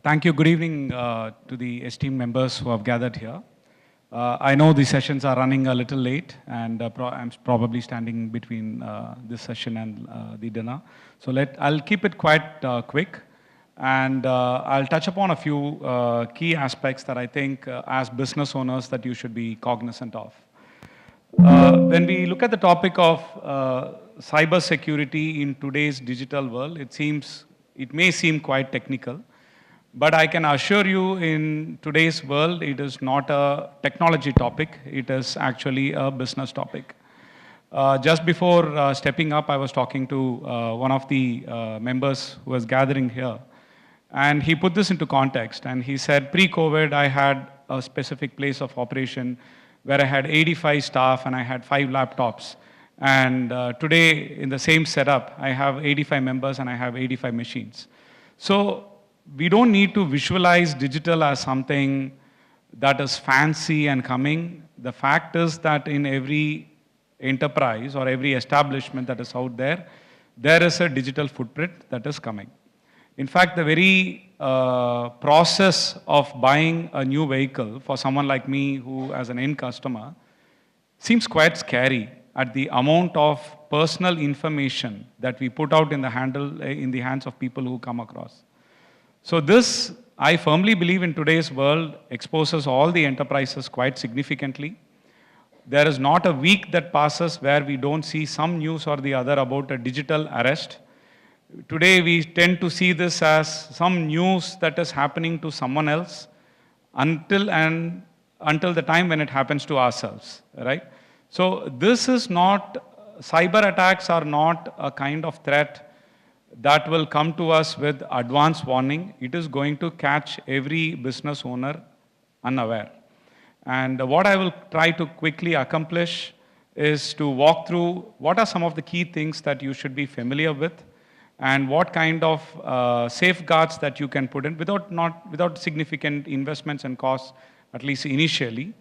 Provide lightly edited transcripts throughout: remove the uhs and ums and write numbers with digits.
Thank you. Good evening to the esteemed members who have gathered here. I know the sessions are running a little late, and I'm probably standing between this session and the dinner. So I'll keep it quite quick, and I'll touch upon a few key aspects that I think, as business owners, that you should be cognizant of. When we look at the topic of cybersecurity in today's digital world, it may seem quite technical. But I can assure you, in today's world, it is not a technology topic. It is actually a business topic. Just before stepping up, I was talking to one of the members who was gathering here. And he put this into context. And he said, pre-COVID, I had a specific place of operation where I had 85 staff and I had 5 laptops. And today, in the same setup, I have 85 members and I have 85 machines. So we don't need to visualize digital as something that is fancy and coming. The fact is that in every enterprise or every establishment that is out there, there is a digital footprint that is coming. In fact, the very process of buying a new vehicle for someone like me who, as an end customer, seems quite scary at the amount of personal information that we put out in the hands of people who come across. So this, I firmly believe, in today's world exposes all the enterprises quite significantly. There is not a week that passes where we don't see some news or the other about a digital arrest. Today we tend to see this as some news that is happening to someone else until the time when it happens to ourselves, right? So this is not, cyber attacks are not a kind of threat that will come to us with advance warning. It is going to catch every business owner unaware. And what I will try to quickly accomplish is to walk through what are some of the key things that you should be familiar with and what kind of safeguards that you can put in without significant investments and costs, at least initially,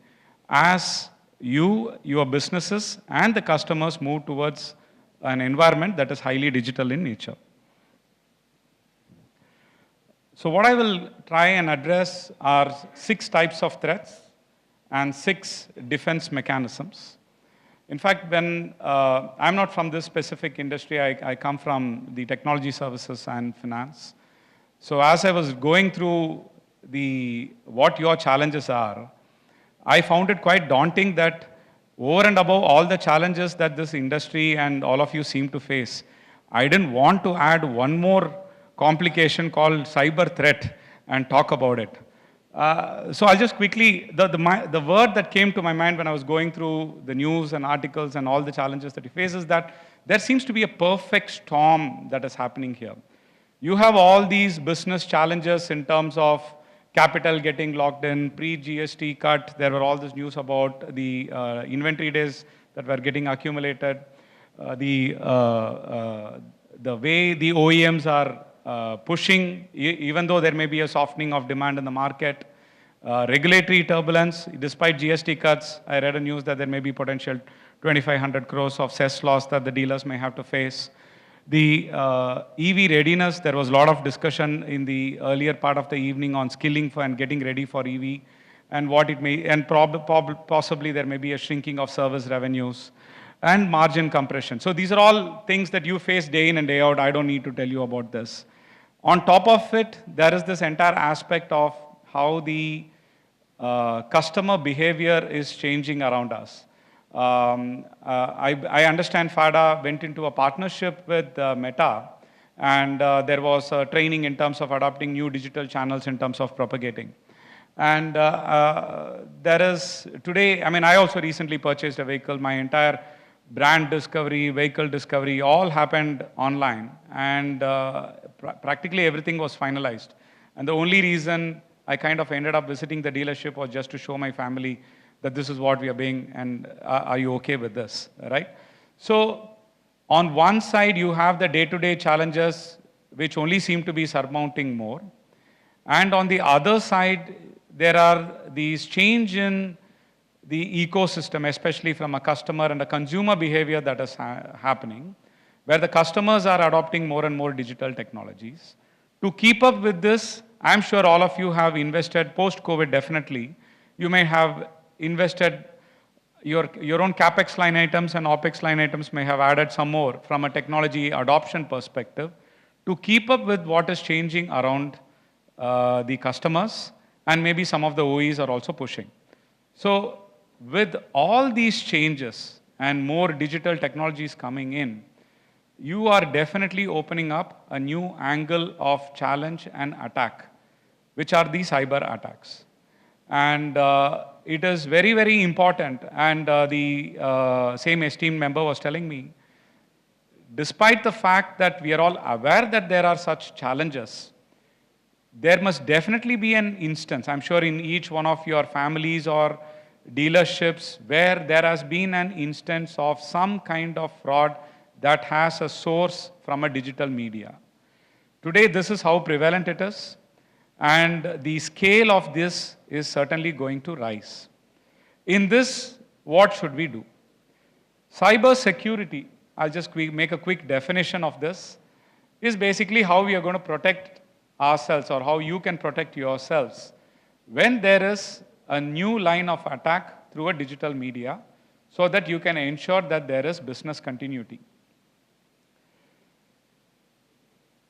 as your businesses and the customers move towards an environment that is highly digital in nature. So what I will try and address are 6 types of threats and 6 defense mechanisms. In fact, when I'm not from this specific industry, I come from the technology services and finance. So as I was going through what your challenges are, I found it quite daunting that over and above all the challenges that this industry and all of you seem to face, I didn't want to add one more complication called cyber threat and talk about it. So I'll just quickly, the word that came to my mind when I was going through the news and articles and all the challenges that you face is that there seems to be a perfect storm that is happening here. You have all these business challenges in terms of capital getting locked in, pre-GST cut. There were all this news about the inventory days that were getting accumulated, the way the OEMs are pushing, even though there may be a softening of demand in the market, regulatory turbulence. Despite GST cuts, I read a news that there may be potential 2,500 crores of cess loss that the dealers may have to face. The EV readiness, there was a lot of discussion in the earlier part of the evening on skilling for and getting ready for EV and what it may, and possibly there may be a shrinking of service revenues and margin compression. So these are all things that you face day in and day out. I don't need to tell you about this. On top of it, there is this entire aspect of how the customer behavior is changing around us. I understand FADA went into a partnership with Meta, and there was training in terms of adopting new digital channels in terms of propagating. And there is today, I mean, I also recently purchased a vehicle. My entire brand discovery, vehicle discovery, all happened online, and practically everything was finalized. And the only reason I kind of ended up visiting the dealership was just to show my family that this is what we are being, and are you okay with this, right? So on one side, you have the day-to-day challenges, which only seem to be surmounting more. And on the other side, there are these change in the ecosystem, especially from a customer and a consumer behavior that is happening, where the customers are adopting more and more digital technologies. To keep up with this, I'm sure all of you have invested post-COVID definitely. You may have invested your own CapEx line items and OpEx line items may have added some more from a technology adoption perspective to keep up with what is changing around the customers, and maybe some of the OEs are also pushing. So with all these changes and more digital technologies coming in, you are definitely opening up a new angle of challenge and attack, which are the cyber attacks. And it is very, very important. And the same esteemed member was telling me, despite the fact that we are all aware that there are such challenges, there must definitely be an instance, I'm sure in each one of your families or dealerships, where there has been an instance of some kind of fraud that has a source from a digital media. Today, this is how prevalent it is, and the scale of this is certainly going to rise. In this, what should we do? Cybersecurity, I'll just make a quick definition of this, is basically how we are going to protect ourselves, or how you can protect yourselves when there is a new line of attack through a digital media, so that you can ensure that there is business continuity.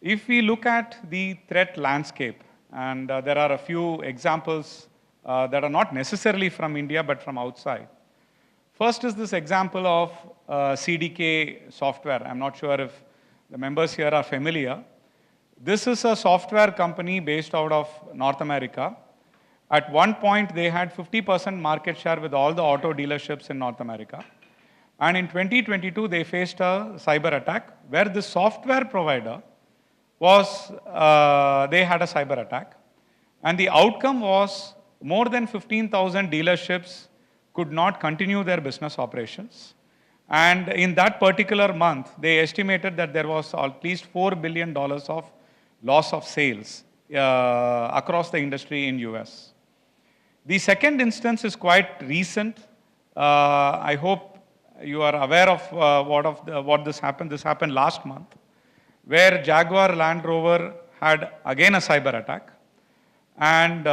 If we look at the threat landscape, and there are a few examples that are not necessarily from India but from outside. First is this example of CDK software. I'm not sure if the members here are familiar. This is a software company based out of North America. At one point, they had 50% market share with all the auto dealerships in North America. And in 2022, they faced a cyber attack where the software provider was, they had a cyber attack. And the outcome was more than 15,000 dealerships could not continue their business operations. And in that particular month, they estimated that there was at least $4 billion of loss of sales across the industry in US. The second instance is quite recent. I hope you are aware of what this happened. This happened last month, where Jaguar Land Rover had again a cyber attack. And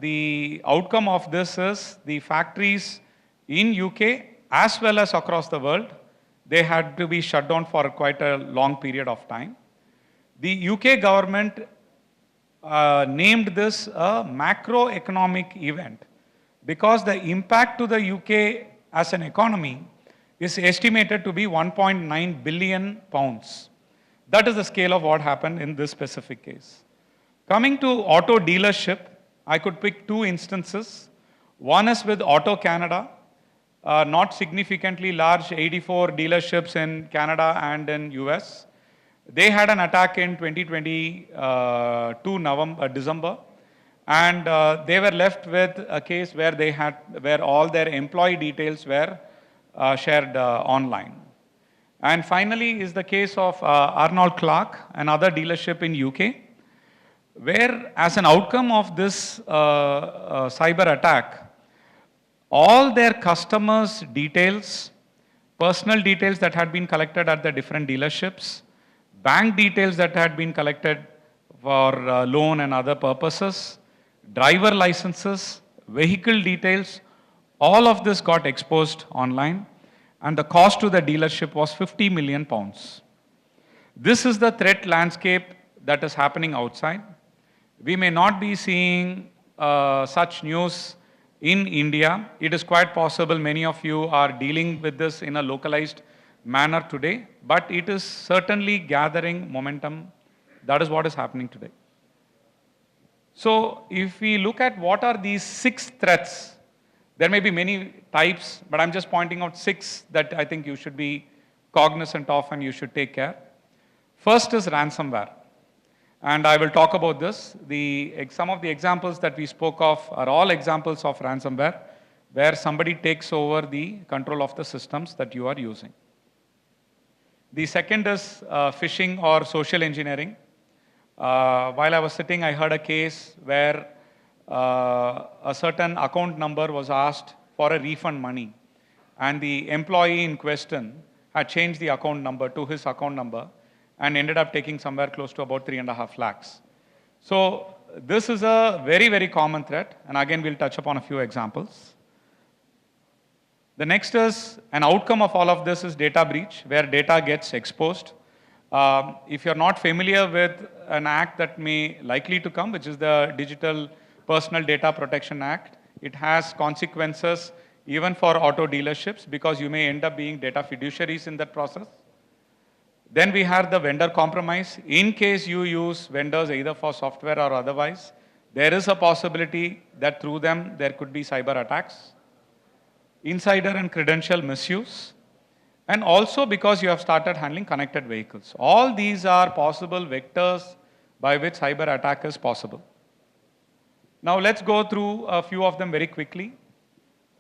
the outcome of this is the factories in UK as well as across the world, they had to be shut down for quite a long period of time. The UK government named this a macroeconomic event because the impact to the UK as an economy is estimated to be 1.9 billion pounds. That is the scale of what happened in this specific case. Coming to auto dealership, I could pick two instances. One is with Auto Canada, not significantly large, 84 dealerships in Canada and in US. They had an attack in 2022 December, and they were left with a case where all their employee details were shared online. And finally is the case of Arnold Clark, another dealership in UK, where as an outcome of this cyber attack, all their customers' details, personal details that had been collected at the different dealerships, bank details that had been collected for loan and other purposes, driver licenses, vehicle details, all of this got exposed online, and the cost to the dealership was 50 million pounds. This is the threat landscape that is happening outside. We may not be seeing such news in India. It is quite possible many of you are dealing with this in a localized manner today, but it is certainly gathering momentum. That is what is happening today. So if we look at what are these 6 threats, there may be many types, but I'm just pointing out 6 that I think you should be cognizant of and you should take care. First is ransomware. And I will talk about this. Some of the examples that we spoke of are all examples of ransomware, where somebody takes over the control of the systems that you are using. The second is phishing or social engineering. While I was sitting, I heard a case where a certain account number was asked for a refund money, and the employee in question had changed the account number to his account number and ended up taking somewhere close to about 3.5 lakhs. So this is a very, very common threat, and again, we'll touch upon a few examples. The next is an outcome of all of this is data breach, where data gets exposed. If you're not familiar with an act that may likely to come, which is the Digital Personal Data Protection Act, it has consequences even for auto dealerships because you may end up being data fiduciaries in that process. Then we have the vendor compromise. In case you use vendors either for software or otherwise, there is a possibility that through them there could be cyber attacks. Insider and credential misuse, and also because you have started handling connected vehicles. All these are possible vectors by which cyber attack is possible. Now let's go through a few of them very quickly.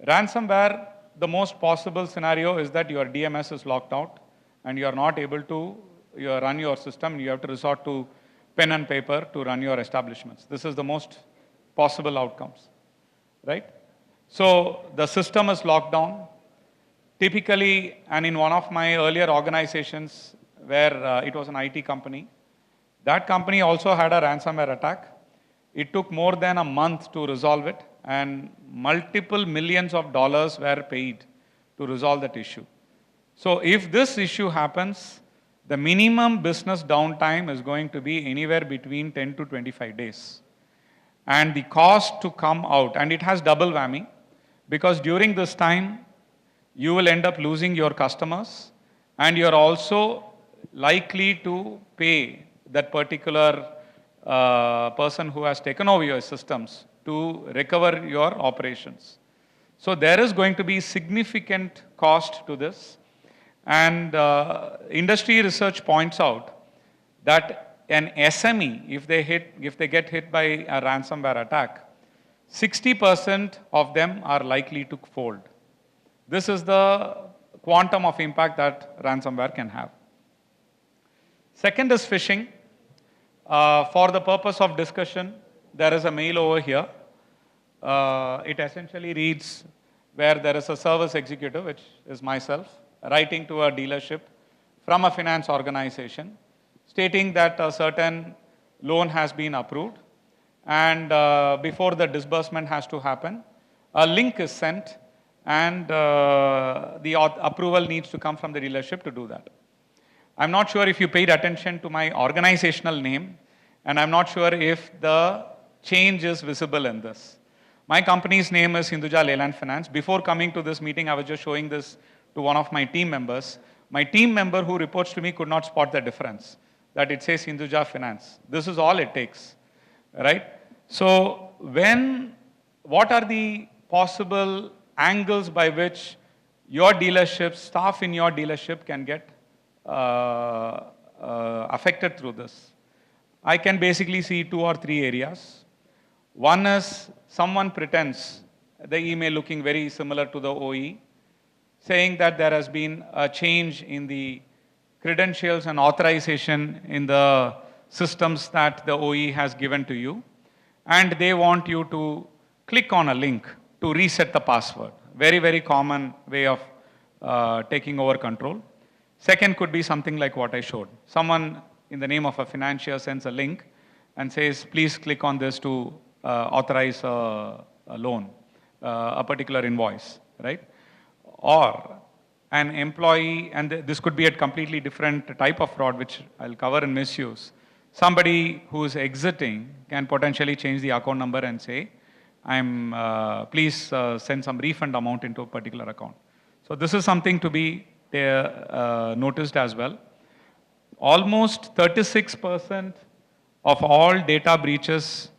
Ransomware, the most possible scenario is that your DMS is locked out and you are not able to run your system. You have to resort to pen and paper to run your establishments. This is the most possible outcomes, right? So the system is locked down. Typically, and in one of my earlier organizations where it was an IT company, that company also had a ransomware attack. It took more than a month to resolve it, and multiple millions of dollars were paid to resolve that issue. So if this issue happens, the minimum business downtime is going to be anywhere between 10 to 25 days. And the cost to come out, and it has double whammy, because during this time, you will end up losing your customers, and you're also likely to pay that particular person who has taken over your systems to recover your operations. So there is going to be significant cost to this. And industry research points out that an SME, if they get hit by a ransomware attack, 60% of them are likely to fold. This is the quantum of impact that ransomware can have. Second is phishing. For the purpose of discussion, there is a mail over here. It essentially reads where there is a service executive, which is myself, writing to a dealership from a finance organization, stating that a certain loan has been approved, and before the disbursement has to happen, a link is sent, and the approval needs to come from the dealership to do that. I'm not sure if you paid attention to my organizational name, and I'm not sure if the change is visible in this. My company's name is Hinduja Leyland Finance. Before coming to this meeting, I was just showing this to one of my team members. My team member who reports to me could not spot the difference, that it says Hinduja Finance. This is all it takes, right? So what are the possible angles by which your dealership, staff in your dealership can get affected through this? I can basically see 2 or 3 areas. One is someone pretends, the email looking very similar to the OE, saying that there has been a change in the credentials and authorization in the systems that the OE has given to you, and they want you to click on a link to reset the password. Very, very common way of taking over control. Second could be something like what I showed. Someone in the name of a financier sends a link and says, please click on this to authorize a loan, a particular invoice, right? Or an employee, and this could be a completely different type of fraud, which I'll cover in misuse. Somebody who is exiting can potentially change the account number and say, please send some refund amount into a particular account. So this is something to be noticed as well. Almost 36% of all data breaches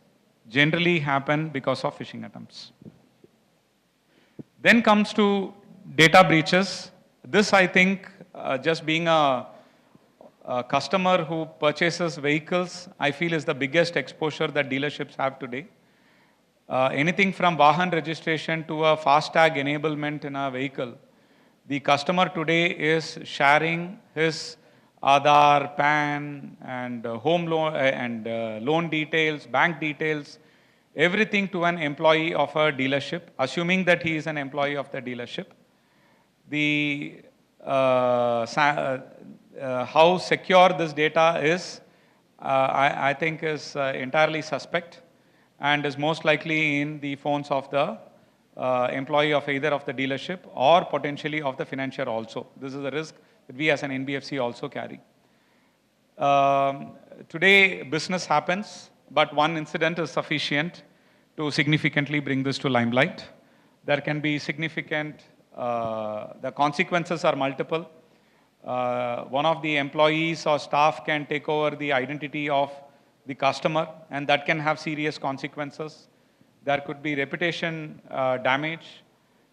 generally happen because of phishing attempts. Then comes to data breaches. This, I think, just being a customer who purchases vehicles, I feel is the biggest exposure that dealerships have today. Anything from Vahan registration to a FASTag enablement in a vehicle, the customer today is sharing his Aadhaar, PAN, and home loan and loan details, bank details, everything to an employee of a dealership, assuming that he is an employee of the dealership. The how secure this data is, I think is entirely suspect. and is most likely in the phones of the employee of either of the dealership or potentially of the financier also. This is a risk that we as an NBFC also carry. Today, business happens, but one incident is sufficient to significantly bring this to limelight. There can be significant, the consequences are multiple. One of the employees or staff can take over the identity of the customer, and that can have serious consequences. There could be reputation damage,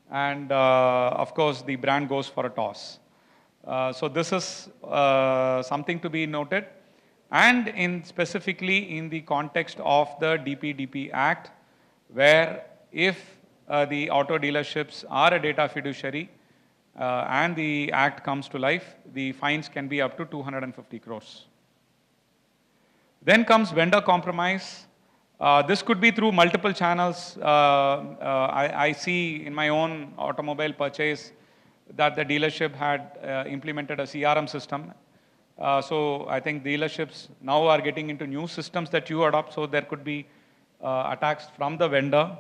and of course, the brand goes for a toss. So this is something to be noted, and specifically in the context of the DPDP Act, where if the auto dealerships are a data fiduciary and the act comes to life, the fines can be up to 250 crores. Then comes vendor compromise. This could be through multiple channels. I see in my own automobile purchase that the dealership had implemented a CRM system. So I think dealerships now are getting into new systems that you adopt, so there could be attacks from the vendor.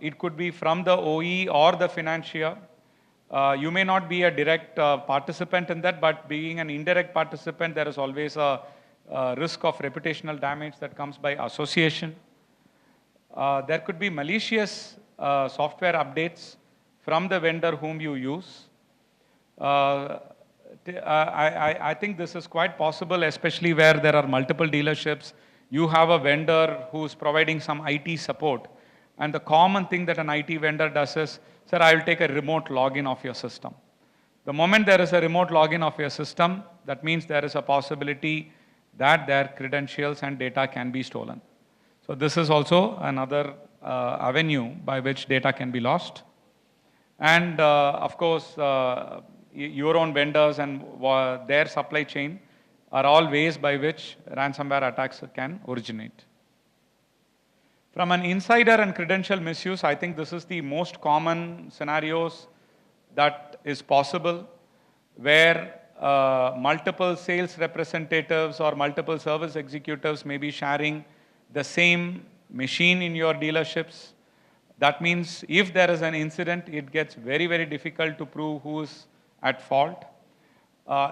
It could be from the OE or the financier. You may not be a direct participant in that, but being an indirect participant, there is always a risk of reputational damage that comes by association. There could be malicious software updates from the vendor whom you use. I think this is quite possible, especially where there are multiple dealerships. You have a vendor who's providing some IT support. And the common thing that an IT vendor does is, sir, I will take a remote login of your system. The moment there is a remote login of your system, that means there is a possibility that their credentials and data can be stolen. So this is also another avenue by which data can be lost. And of course, your own vendors and their supply chain are all ways by which ransomware attacks can originate. From an insider and credential misuse, I think this is the most common scenarios that is possible, where multiple sales representatives or multiple service executives may be sharing the same machine in your dealerships. That means if there is an incident, it gets very, very difficult to prove who is at fault.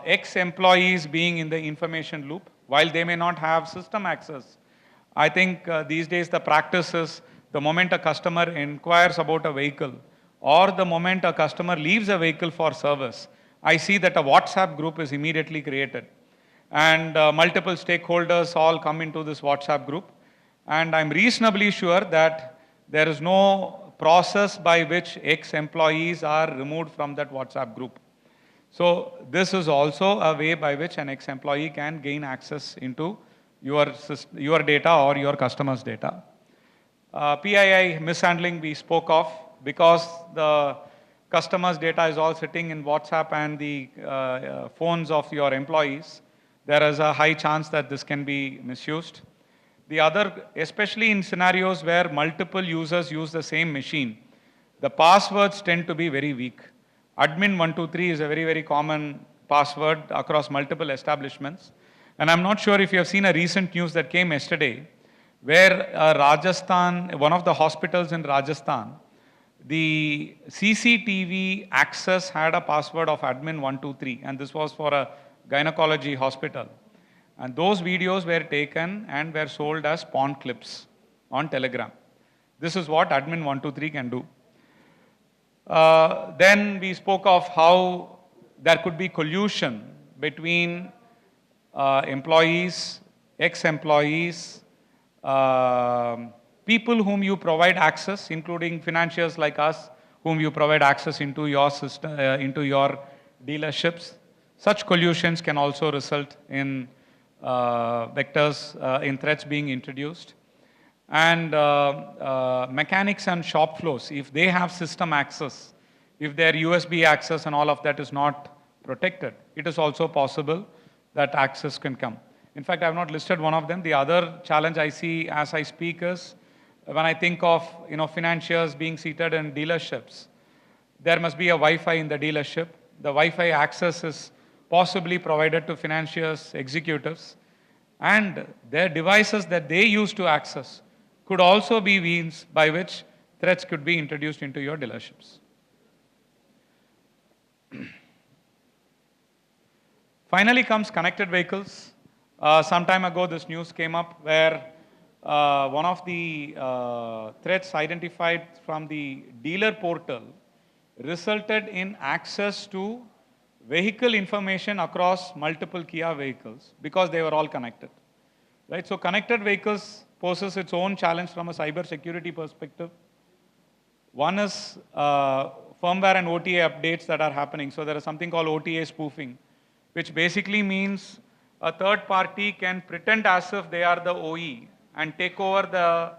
Ex-employees being in the information loop, while they may not have system access. I think these days the practice is the moment a customer inquires about a vehicle or the moment a customer leaves a vehicle for service, I see that a WhatsApp group is immediately created. And multiple stakeholders all come into this WhatsApp group. And I'm reasonably sure that there is no process by which ex-employees are removed from that WhatsApp group. So this is also a way by which an ex-employee can gain access into your data or your customer's data. PII mishandling we spoke of, because the customer's data is all sitting in WhatsApp and the phones of your employees. There is a high chance that this can be misused. The other, especially in scenarios where multiple users use the same machine, the passwords tend to be very weak. Admin123 is a very, very common password across multiple establishments. And I'm not sure if you have seen a recent news that came yesterday, where Rajasthan, one of the hospitals in Rajasthan, the CCTV access had a password of admin123, and this was for a gynecology hospital. And those videos were taken and were sold as porn clips on Telegram. This is what admin123 can do. Then we spoke of how there could be collusion between employees, ex-employees, people whom you provide access, including financiers like us, whom you provide access into your system, into your dealerships. Such collusions can also result in vectors, in threats being introduced. And mechanics and shop floors, if they have system access, if their USB access and all of that is not protected, it is also possible that access can come. In fact, I have not listed one of them. The other challenge I see as I speak is, when I think of financiers being seated in dealerships, there must be a Wi-Fi in the dealership. The Wi-Fi access is possibly provided to financiers, executives, and their devices that they use to access could also be means by which threats could be introduced into your dealerships. Finally comes connected vehicles. Some time ago, this news came up where one of the threats identified from the dealer portal resulted in access to vehicle information across multiple Kia vehicles because they were all connected. Right? So connected vehicles poses its own challenge from a cyber security perspective. One is firmware and OTA updates that are happening. So there is something called OTA spoofing, which basically means a third party can pretend as if they are the OE and take over the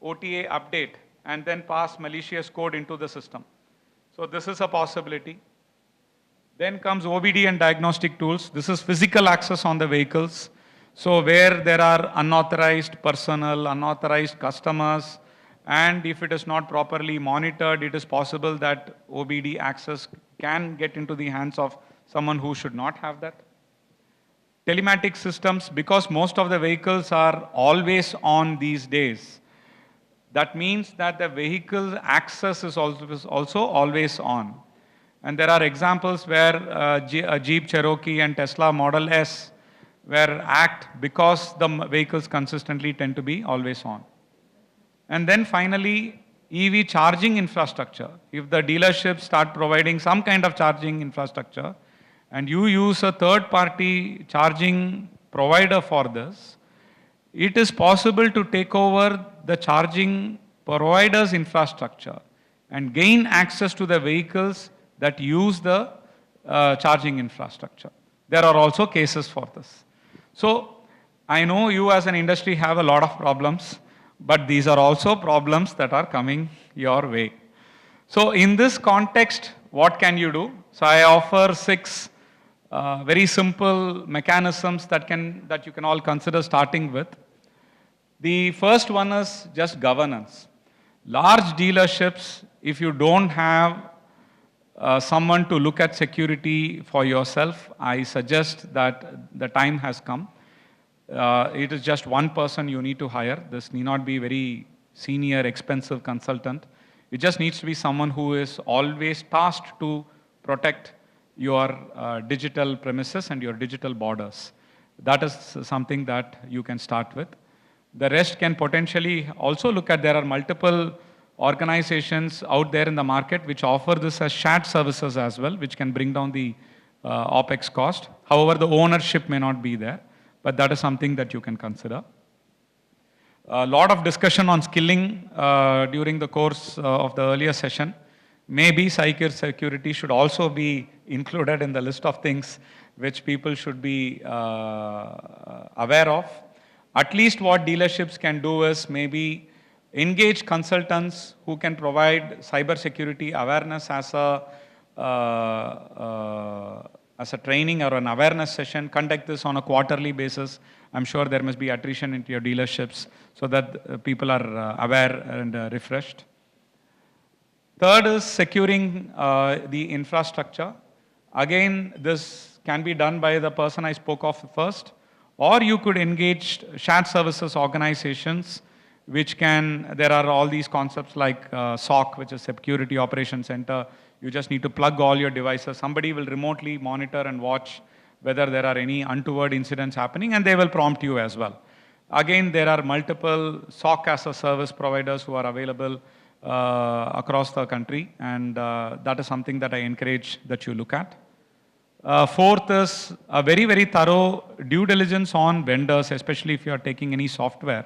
OTA update and then pass malicious code into the system. So this is a possibility. Then comes OBD and diagnostic tools. This is physical access on the vehicles. So where there are unauthorized personnel, unauthorized customers, and if it is not properly monitored, it is possible that OBD access can get into the hands of someone who should not have that. Telematic systems, because most of the vehicles are always on these days, that means that the vehicle access is also always on. And there are examples where a Jeep Cherokee and Tesla Model S were hacked because the vehicles consistently tend to be always on. And then finally, EV charging infrastructure. If the dealerships start providing some kind of charging infrastructure and you use a third-party charging provider for this, it is possible to take over the charging provider's infrastructure and gain access to the vehicles that use the charging infrastructure. There are also cases for this. So I know you as an industry have a lot of problems, but these are also problems that are coming your way. So in this context, what can you do? So I offer 6 very simple mechanisms that you can all consider starting with. The first one is just governance. Large dealerships, if you don't have someone to look at security for yourself, I suggest that the time has come. It is just one person you need to hire. This need not be very senior, expensive consultant. It just needs to be someone who is always tasked to protect your digital premises and your digital borders. That is something that you can start with. The rest can potentially also look at, there are multiple organizations out there in the market which offer this as shared services as well, which can bring down the OPEX cost. However, the ownership may not be there, but that is something that you can consider. A lot of discussion on skilling during the course of the earlier session. Maybe cybersecurity should also be included in the list of things which people should be aware of. At least what dealerships can do is maybe engage consultants who can provide cybersecurity awareness as a training or an awareness session. Conduct this on a quarterly basis. I'm sure there must be attrition into your dealerships so that people are aware and refreshed. Third is securing the infrastructure. Again, this can be done by the person I spoke of first, or you could engage shared services organizations which can, there are all these concepts like SOC, which is Security Operations Center. You just need to plug all your devices. Somebody will remotely monitor and watch whether there are any untoward incidents happening, and they will prompt you as well. Again, there are multiple SOC as a service providers who are available across the country, and that is something that I encourage that you look at. Fourth is a very, very thorough due diligence on vendors, especially if you are taking any software.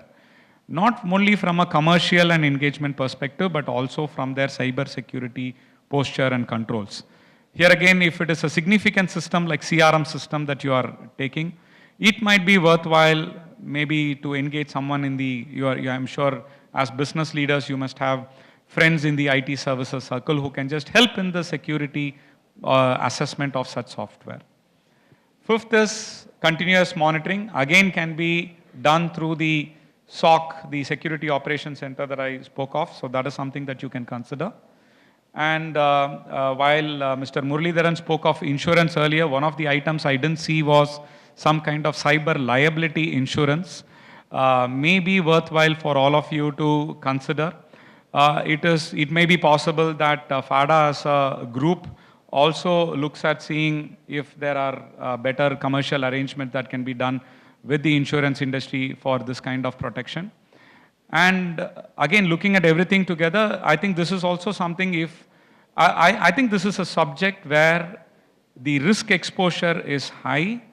Not only from a commercial and engagement perspective, but also from their cyber security posture and controls. Here again, if it is a significant system like CRM system that you are taking, it might be worthwhile maybe to engage someone in the, I'm sure as business leaders, you must have friends in the IT services circle who can just help in the security assessment of such software. Fifth is continuous monitoring. Again, can be done through the SOC, the Security Operations Center that I spoke of. So that is something that you can consider. And while Mr. Muralidharan spoke of insurance earlier, one of the items I didn't see was some kind of cyber liability insurance may be worthwhile for all of you to consider. It may be possible that FADA as a group also looks at seeing if there are better commercial arrangements that can be done with the insurance industry for this kind of protection. And again, looking at everything together, I think this is also something I think this is a subject where the risk exposure is high,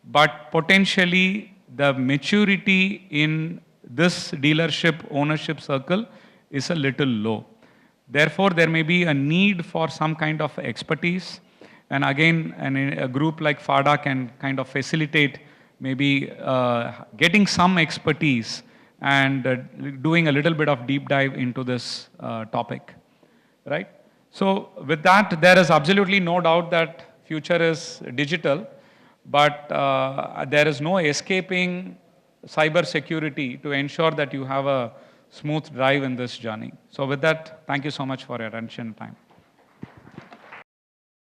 but potentially the maturity in this dealership ownership circle is a little low. Therefore, there may be a need for some kind of expertise. And again, a group like FADA can kind of facilitate maybe getting some expertise and doing a little bit of deep dive into this topic, right? So with that, there is absolutely no doubt that future is digital, but there is no escaping cybersecurity to ensure that you have a smooth drive in this journey. So with that, thank you so much for your attention and time.